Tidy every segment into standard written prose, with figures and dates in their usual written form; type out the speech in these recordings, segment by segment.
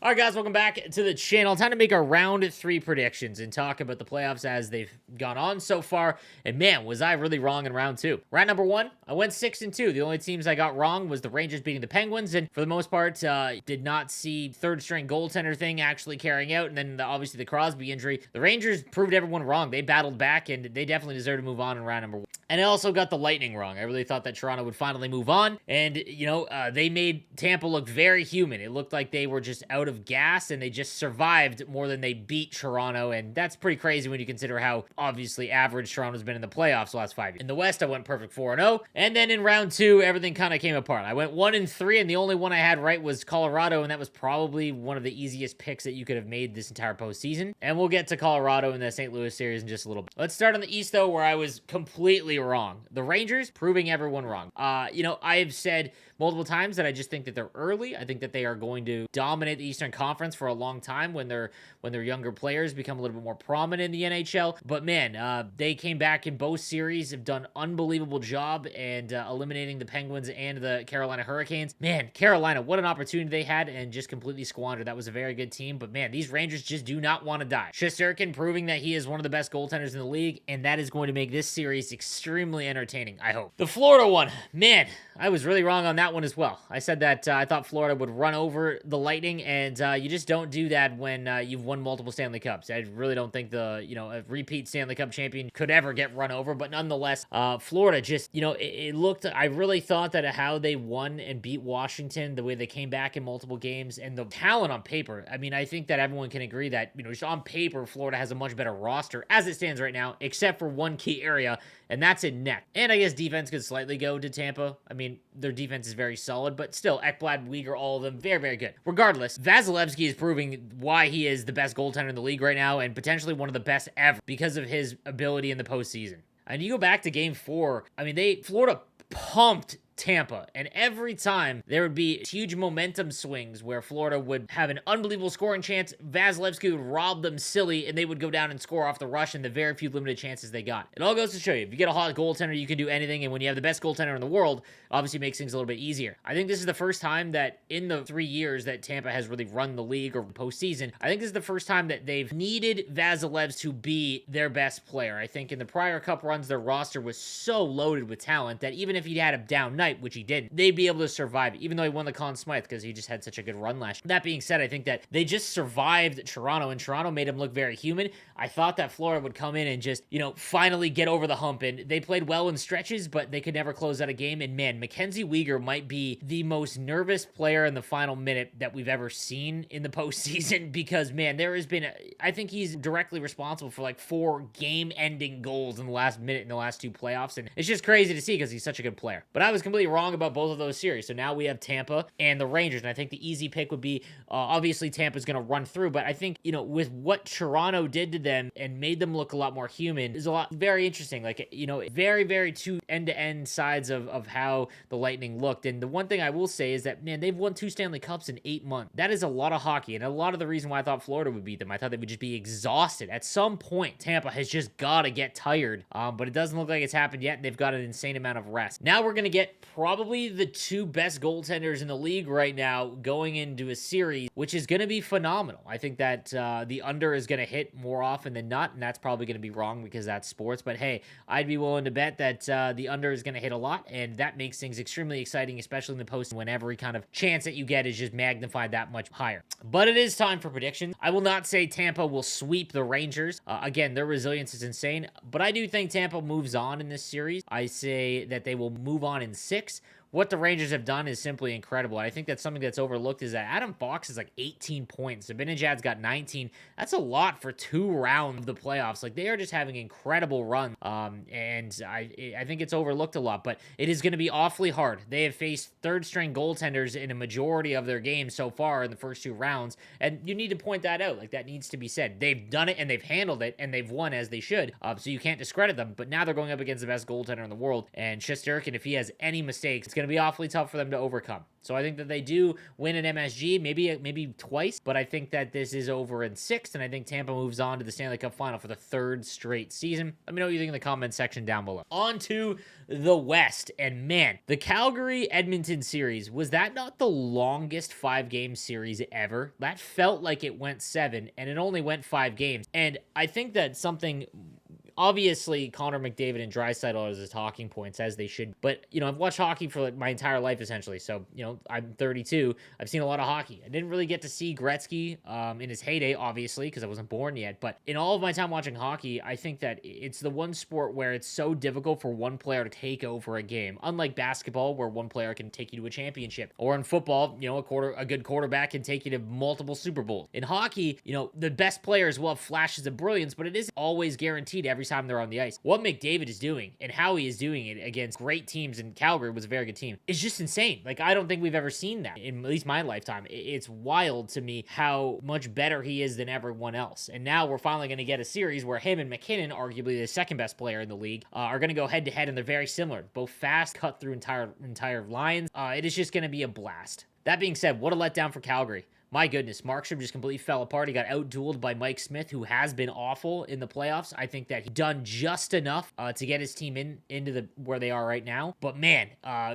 All right, guys, welcome back to the channel. Time to make our round 3 predictions and talk about the playoffs as they've gone on so far. And man, was I really wrong in round 2. Round number 1, I went 6-2. The only teams I got wrong was the Rangers beating the Penguins, and for the most part, did not see third-string goaltender thing actually carrying out. And then obviously the Crosby injury. The Rangers proved everyone wrong. They battled back, and they definitely deserve to move on in round number 1. And I also got the Lightning wrong. I really thought that Toronto would finally move on, and they made Tampa look very human. It looked like they were just out of gas, and they just survived more than they beat Toronto, and that's pretty crazy when you consider how obviously average Toronto's been in the playoffs the last 5 years. In the West, I went perfect 4-0, and then in round 2, everything kind of came apart. I went 1-3, and the only one I had right was Colorado, and that was probably one of the easiest picks that you could have made this entire postseason. And we'll get to Colorado in the St. Louis series in just a little bit. Let's start on the East, though, where I was completely wrong. The Rangers proving everyone wrong. I have said multiple times that I just think that they're early. I think that they are going to dominate the Eastern Conference for a long time when their younger players become a little bit more prominent in the NHL. But man, they came back in both series, have done unbelievable job and eliminating the Penguins and the Carolina Hurricanes. Man, Carolina, what an opportunity they had and just completely squandered. That was a very good team. But man, these Rangers just do not want to die. Shesterkin proving that he is one of the best goaltenders in the league, and that is going to make this series extremely entertaining, I hope. The Florida one, man, I was really wrong on that one as well. I said that I thought Florida would run over the Lightning, and you just don't do that when you've won multiple Stanley Cups. I really don't think a repeat Stanley Cup champion could ever get run over, but nonetheless, Florida just, it looked, I really thought that how they won and beat Washington, the way they came back in multiple games, and the talent on paper, I mean, I think that everyone can agree that, just on paper, Florida has a much better roster as it stands right now, except for one key area, and that's in net. And I guess defense could slightly go to Tampa. I mean, their defense is very solid, but still, Ekblad, Weegar, all of them, very, very good. Regardless, Vasilevsky is proving why he is the best goaltender in the league right now and potentially one of the best ever because of his ability in the postseason. And you go back to Game 4, I mean, Florida pumped Tampa, and every time there would be huge momentum swings where Florida would have an unbelievable scoring chance, Vasilevsky would rob them silly, and they would go down and score off the rush in the very few limited chances they got. It all goes to show you, if you get a hot goaltender, you can do anything, and when you have the best goaltender in the world, obviously makes things a little bit easier. I think this is the first time that in the 3 years that Tampa has really run the league or postseason, I think this is the first time that they've needed Vasilevsky to be their best player. I think in the prior cup runs, their roster was so loaded with talent that even if he had a down night, which he didn't, they'd be able to survive, even though he won the Conn Smythe because he just had such a good run last year. That being said, I think that they just survived Toronto, and Toronto made him look very human. I thought that Florida would come in and just, finally get over the hump, and they played well in stretches, but they could never close out a game, and man, Mackenzie Weegar might be the most nervous player in the final minute that we've ever seen in the postseason because, man, there has been, I think he's directly responsible for like 4 game-ending goals in the last minute in the last 2 playoffs, and it's just crazy to see because he's such a good player. But I was completely wrong about both of those series. So now we have Tampa and the Rangers, and I think the easy pick would be, obviously Tampa's going to run through, but I think, with what Toronto did to them and made them look a lot more human is very interesting. Like, very, very 2 end-to-end sides of how the Lightning looked. And the one thing I will say is that, man, they've won 2 Stanley Cups in 8 months. That is a lot of hockey, and a lot of the reason why I thought Florida would beat them. I thought they would just be exhausted. At some point, Tampa has just got to get tired, but it doesn't look like it's happened yet, and they've got an insane amount of rest. Now we're going to get probably the 2 best goaltenders in the league right now going into a series, which is going to be phenomenal. I think that the under is going to hit more often than not, and that's probably going to be wrong because that's sports, but hey, I'd be willing to bet that the under is going to hit a lot, and that makes things extremely exciting, especially in the post when every kind of chance that you get is just magnified that much higher. But it is time for predictions. I will not say Tampa will sweep the Rangers. Again, their resilience is insane, but I do think Tampa moves on in this series. I say that they will move on in 6. What the Rangers have done is simply incredible. I think that's something that's overlooked is that Adam Fox is like 18 points. Zibanejad's got 19. That's a lot for 2 rounds of the playoffs. Like, they are just having incredible runs. And I think it's overlooked a lot, but it is going to be awfully hard. They have faced third-string goaltenders in a majority of their games so far in the first 2 rounds, and you need to point that out. Like, that needs to be said. They've done it, and they've handled it, and they've won as they should, so you can't discredit them, but now they're going up against the best goaltender in the world, and Shesterkin, if he has any mistakes, it's going going to be awfully tough for them to overcome. So I think that they do win an MSG, maybe twice, but I think that this is over in 6, and I think Tampa moves on to the Stanley Cup Final for the 3rd straight season. Let me know what you think in the comment section down below. On to the West, and man, the Calgary-Edmonton series, was that not the longest 5-game series ever? That felt like it went 7, and it only went 5 games, and I think that something... Obviously, Connor McDavid and Draisaitl are the talking points, as they should. But, I've watched hockey for my entire life, essentially. So, I'm 32. I've seen a lot of hockey. I didn't really get to see Gretzky in his heyday, obviously, because I wasn't born yet. But in all of my time watching hockey, I think that it's the one sport where it's so difficult for one player to take over a game. Unlike basketball, where one player can take you to a championship. Or in football, a good quarterback can take you to multiple Super Bowls. In hockey, the best players will have flashes of brilliance, but it isn't always guaranteed every time they're on the ice. What McDavid is doing and how he is doing it against great teams, and Calgary was a very good team, is just insane. Like, I don't think we've ever seen that in at least my lifetime. It's wild to me how much better he is than everyone else. And now we're finally going to get a series where him and McKinnon, arguably the second best player in the league, are going to go head to head, and they're very similar. Both fast, cut through entire lines. It is just going to be a blast. That being said, what a letdown for Calgary. My goodness, Markstrom just completely fell apart. He got out-dueled by Mike Smith, who has been awful in the playoffs. I think that he's done just enough to get his team into where they are right now. But man,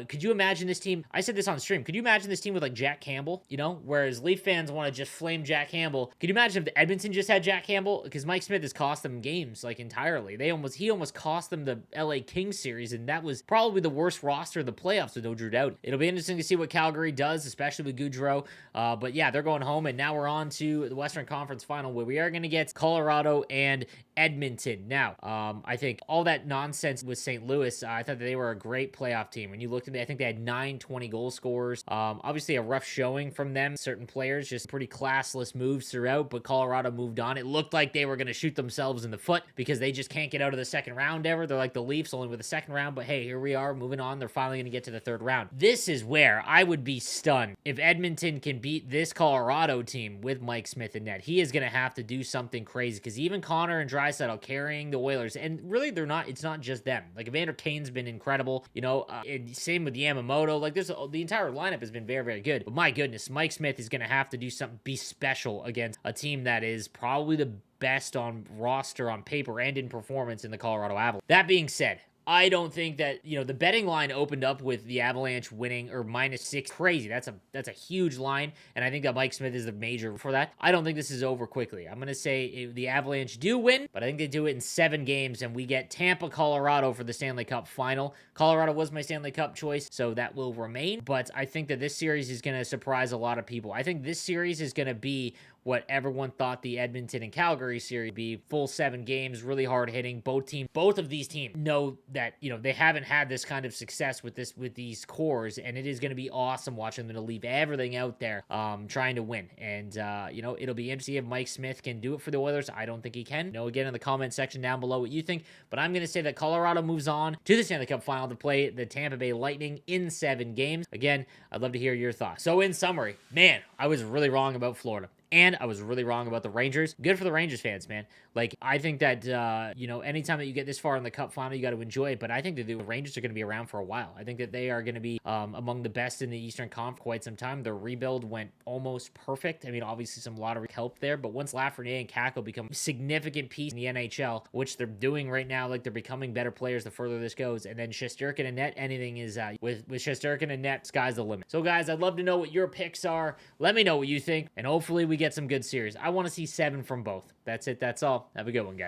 could you imagine this team? I said this on stream. Could you imagine this team with like Jack Campbell? Whereas Leaf fans want to just flame Jack Campbell. Could you imagine if Edmonton just had Jack Campbell? Because Mike Smith has cost them games like entirely. He almost cost them the LA Kings series, and that was probably the worst roster of the playoffs with no Drew Doughty. It'll be interesting to see what Calgary does, especially with Gaudreau. But yeah, they're going home, and now we're on to the Western Conference Final, where we are going to get Colorado and Edmonton. Now, I think all that nonsense with St. Louis, I thought that they were a great playoff team. When you looked at it, I think they had 9 20-goal scorers. Obviously, a rough showing from them. Certain players, just pretty classless moves throughout, but Colorado moved on. It looked like they were going to shoot themselves in the foot because they just can't get out of the second round ever. They're like the Leafs, only with the second round, but hey, here we are, moving on. They're finally going to get to the 3rd round. This is where I would be stunned if Edmonton can beat this Colorado team with Mike Smith in net. He is going to have to do something crazy, because even Connor and Draisaitl carrying the Oilers, and really it's not just them. Like, Evander Kane's been incredible, and same with Yamamoto. Like, the entire lineup has been very, very good. But my goodness, Mike Smith is going to have to do something, be special against a team that is probably the best on roster, on paper, and in performance in the Colorado Avalanche. That being said, I don't think that, the betting line opened up with the Avalanche winning or -6. Crazy. That's a huge line, and I think that Mike Smith is the major for that. I don't think this is over quickly. I'm going to say the Avalanche do win, but I think they do it in 7 games, and we get Tampa, Colorado for the Stanley Cup Final. Colorado was my Stanley Cup choice, so that will remain, but I think that this series is going to surprise a lot of people. I think this series is going to be what everyone thought the Edmonton and Calgary series would be. Full 7 games, really hard hitting. Both of these teams know that, they haven't had this kind of success with these cores, and it is going to be awesome watching them to leave everything out there, trying to win. And, it'll be interesting if Mike Smith can do it for the Oilers. I don't think he can. Again, in the comment section down below what you think, but I'm going to say that Colorado moves on to the Stanley Cup Final to play the Tampa Bay Lightning in 7 games. Again, I'd love to hear your thoughts. So in summary, man, I was really wrong about Florida. And I was really wrong about the Rangers. Good for the Rangers fans, man. Like, I think that, anytime that you get this far in the Cup Final, you got to enjoy it. But I think that the Rangers are going to be around for a while. I think that they are going to be among the best in the Eastern Conference for quite some time. Their rebuild went almost perfect. I mean, obviously some lottery help there. But once Lafreniere and Kakko become a significant piece in the NHL, which they're doing right now, like they're becoming better players the further this goes. And then Shesterkin and net, anything is, with Shesterkin and net, sky's the limit. So, guys, I'd love to know what your picks are. Let me know what you think. And hopefully we get some good series. I want to see 7 from both. That's it. That's all. Have a good one, guys.